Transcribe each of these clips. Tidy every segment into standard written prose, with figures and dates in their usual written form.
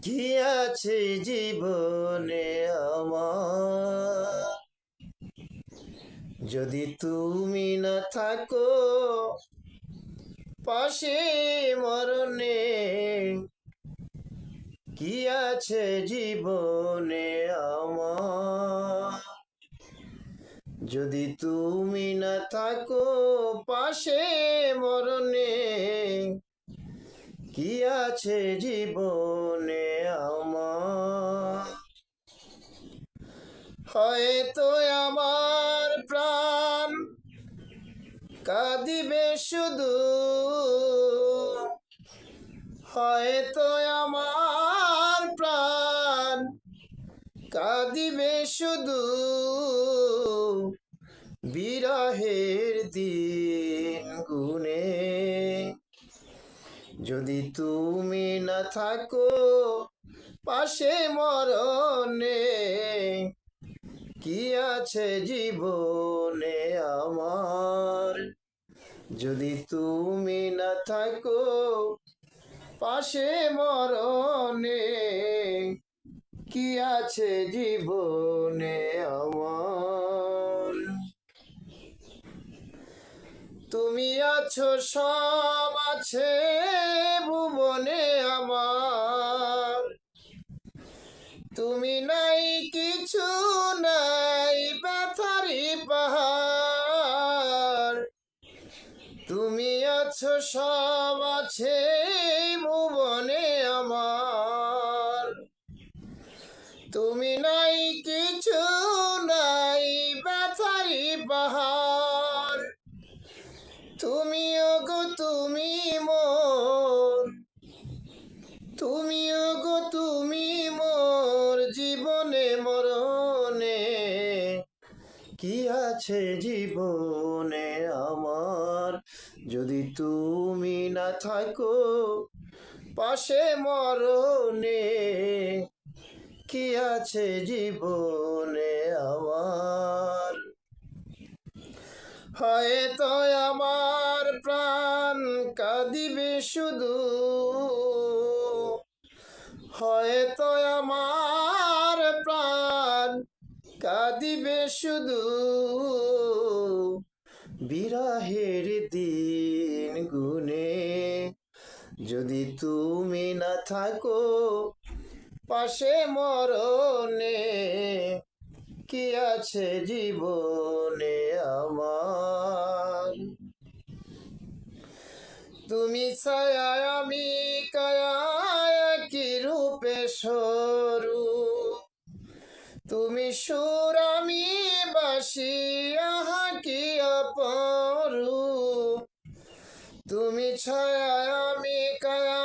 কি আছে জীবনে আমার, যদি তুমি না থাকো পাশে মরণে? কি আছে জীবনে আমার, যদি তুমি না থাকো পাশে মরণে? কি আছে জীবনে আমার, হয়তো আমার প্রাণ কাঁদিবে শুধু, হয়তো আমার প্রাণ কাঁদিবে শুধু, বিরহের দিন গুনে। যদি তুমি না থাকো পাশে মরণে, কি আছে জীবনে আমার, যদি তুমি না থাকো পাশে মরণে? কি আছে জীবনে আমার, তুমি আছো সব আছে ভুবনে আমার, তুমি নাই কিছু নাই ব্যথারি পাহাড়। তুমি আছো সব আছে ভুবনে আমার, তুমি নাই কিছু নাই ব্যথারি পাহাড়। তুমিও গো তুমি মোর, তুমিও গো তুমি মোর জীবনে মরণে। কি আছে জীবনে আমার, যদি তুমি না থাকো পাশে মরণে? কি আছে জীবনে আমার, হয়তো আমার প্রাণ কাঁদিবে শুধু, হয়তো আমার প্রাণ কাঁদিবে শুধু, বিরহের দিন গুনে। যদি তুমি না থাকো পাশে মরণে, কি আছে জীবনে আমার, তুমি ছায়া আমি কায়া কি রূপে সরু, তুমি সুর আমি বাসি আহা কি অপরু। তুমি ছায়া আমি কায়া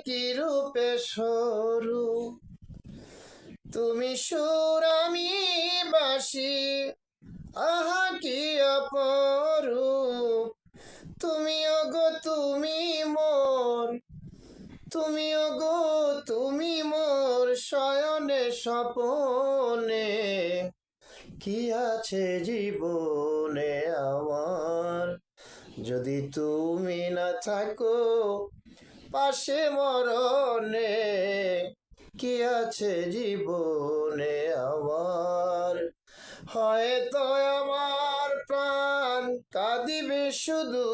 কি রূপে সরু, তুমি সুর আমি বাসি আহা কি অপরূপ। তুমি ওগো তুমি মোর, তুমি ওগো তুমি মোর শয়নে স্বপনে। কি আছে জীবনে আমার, যদি তুমি না থাকো পাশে মরণে? কি আছে জীবনে আমার, হয়তো আমার প্রাণ কাঁদিবে শুধু,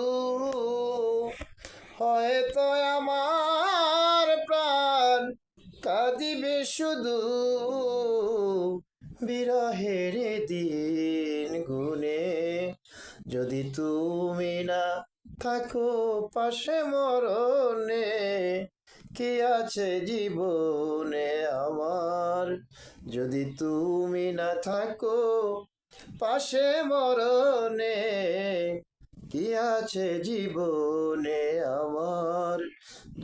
হয়তো আমার প্রাণ কাঁদিবে শুধু, বিরহের দিন গুনে। যদি তুমি না থাকো পাশে মরণে, কি আছে জীবনে আমার, যদি তুমি না থাকো পাশে মরণে? কি আছে জীবনে আমার,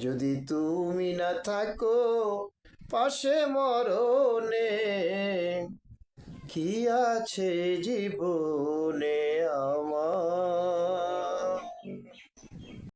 যদি তুমি না থাকো পাশে মরণে? কি আছে জীবনে আমার।